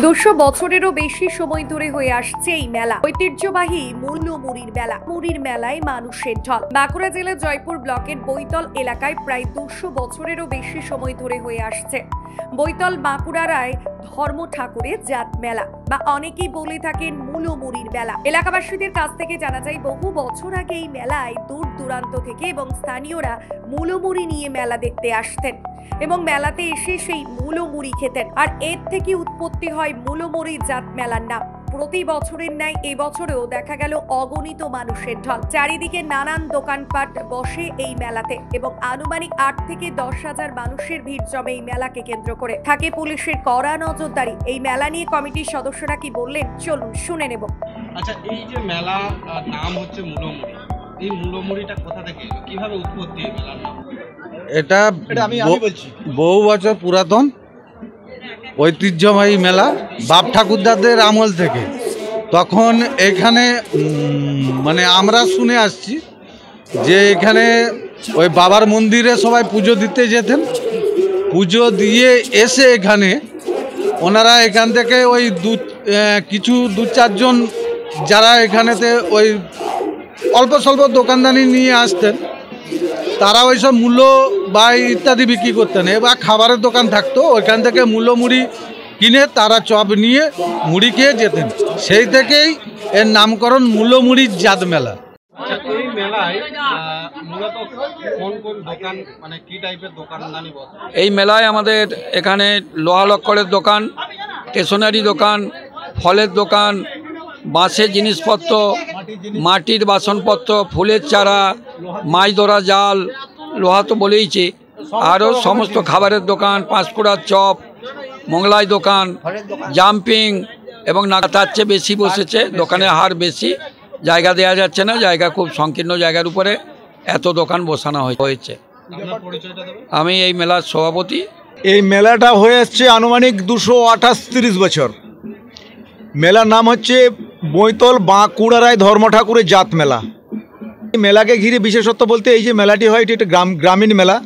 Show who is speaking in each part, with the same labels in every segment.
Speaker 1: 200 বছরেরও বেশি সময় ধরে হয়ে আসছে এই মেলা। ঐতিহ্যবাহী মুড়ির মেলা। মুড়ির মেলায় মানুষের ঢল। বাঁকুড়া জেলার জয়পুর ব্লকের বৈতল এলাকায় প্রায় 200 বছরেরও বেশি সময় ধরে হয়ে আসছে বৈতল বাঁকুড়ারায় ধর্ম ঠাকুরের জাত মেলা, বা অনেকেই বলে থাকেন মুড়ির মেলা। এলাকাবাসীদের কাছ থেকে জানা যায়, বহু বছর আগে এই মেলায় দূর দূরান্ত থেকে এবং স্থানীয়রা মুড়ি নিয়ে মেলা দেখতে আসতেন এবং মেলাতে এসে সেই মুড়ি খেতেন। আর এর থেকে উৎপত্তি হয় মুড়ি জাত মেলার নাম। প্রতি বছরের ন্যায় এবছরেও দেখা গেল অগণিত মানুষের ঢল। চারিদিকে নানান দোকানপাট বসে এই মেলাতে এবং আনুমানিক 8 থেকে 10,000 মানুষের ভিড় জমে এই মেলাকে কেন্দ্র করে। থাকে পুলিশের কড়া নজরদারি। এই মেলা নিয়ে কমিটির সদস্যরা কি বললেন, চলুন শুনে নেব।
Speaker 2: আচ্ছা, এই যে মেলা নাম হচ্ছে মুড়ি, এই মুড়িটা কোথা থেকে এলো, কিভাবে উৎপত্তি এই মেলার নাম?
Speaker 3: এটা আমি বলছি, বহু বছর পুরাতন ঐতিহ্যবাহী মেলা, বাপ ঠাকুরদাদের আমল থেকে। তখন এখানে মানে আমরা শুনে আসছি যে এখানে ওই বাবার মন্দিরে সবাই পুজো দিতে যেতেন। পুজো দিয়ে এসে এখানে ওনারা এখান থেকে ওই কিছু 2-4 জন যারা এখানেতে ওই অল্প স্বল্প দোকানদানি নিয়ে আসতেন, তারা ওইসব মূল্য বা ইত্যাদি বিক্রি করতেন। এবার খাবারের দোকান থাকতো, ওইখান থেকে মুড়ি কিনে তারা চপ নিয়ে মুড়ি খেয়ে যেতেন। সেই থেকেই এর নামকরণ মুড়ির জাত মেলা।
Speaker 2: এই মেলায় মূলত কোন কোন দোকান, মানে কি টাইপের দোকানদানি বসে?
Speaker 4: এই মেলায় আমাদের এখানে লোহা লক্করের দোকান, স্টেশনারি দোকান, ফলের দোকান, বাঁশের জিনিসপত্র, মাটির বাসনপত্র, ফুলের চারা, মাছ ধরা জাল, লোহা তো বলেইছে, আরও সমস্ত খাবারের দোকান, পাঁশকুড়ার চপ, মোগলাই দোকান, জাম্পিং এবং তার চেয়ে বেশি বসেছে। দোকানের হার বেশি, জায়গা দেওয়া যাচ্ছে না, জায়গা খুব সংকীর্ণ জায়গার উপরে এত দোকান বসানো হয়েছে। আমি এই মেলার সভাপতি।
Speaker 5: এই মেলাটা হয়ে আসছে আনুমানিক 228-30 বছর। মেলার নাম হচ্ছে বৈতল বাঁকুড়ারায় ধর্ম ঠাকুরের জাত মেলা। এই মেলাকে ঘিরে বিশেষত্ব বলতে এই যে মেলাটি হয়, এটি একটা গ্রামীণ মেলা।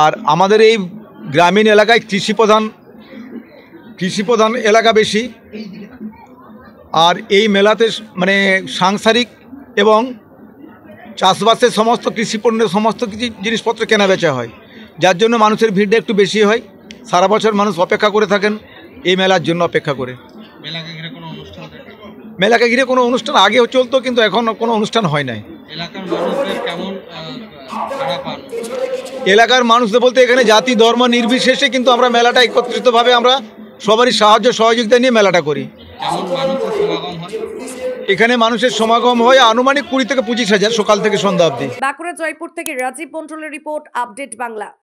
Speaker 5: আর আমাদের এই গ্রামীণ এলাকায় কৃষিপ্রধান এলাকা বেশি। আর এই মেলাতে মানে সাংসারিক এবং চাষবাসের সমস্ত কৃষিপণ্যের সমস্ত কিছু জিনিসপত্র কেনা বেচা হয়, যার জন্য মানুষের ভিড়টা একটু বেশি হয়। সারা বছর মানুষ অপেক্ষা করে থাকেন এই মেলার জন্য, অপেক্ষা করে। মেলাকে ঘিরে কোনো অনুষ্ঠান আগে চলতো, কিন্তু এখন কোনো অনুষ্ঠান হয় নাই। এলাকার মানুষদের বলতে এখানে জাতি ধর্ম নির্বিশেষে কিন্তু আমরা মেলাটা একত্রিতভাবে আমরা সবারই সাহায্য সহযোগিতা নিয়ে মেলাটা করি। এখানে মানুষের সমাগম হয় আনুমানিক 20 থেকে 25 হাজার সকাল থেকে সন্ধ্যা অবধি।
Speaker 1: বাঁকুড়া জয়পুর থেকে রাজীব মন্ডলের রিপোর্ট, আপডেট বাংলা।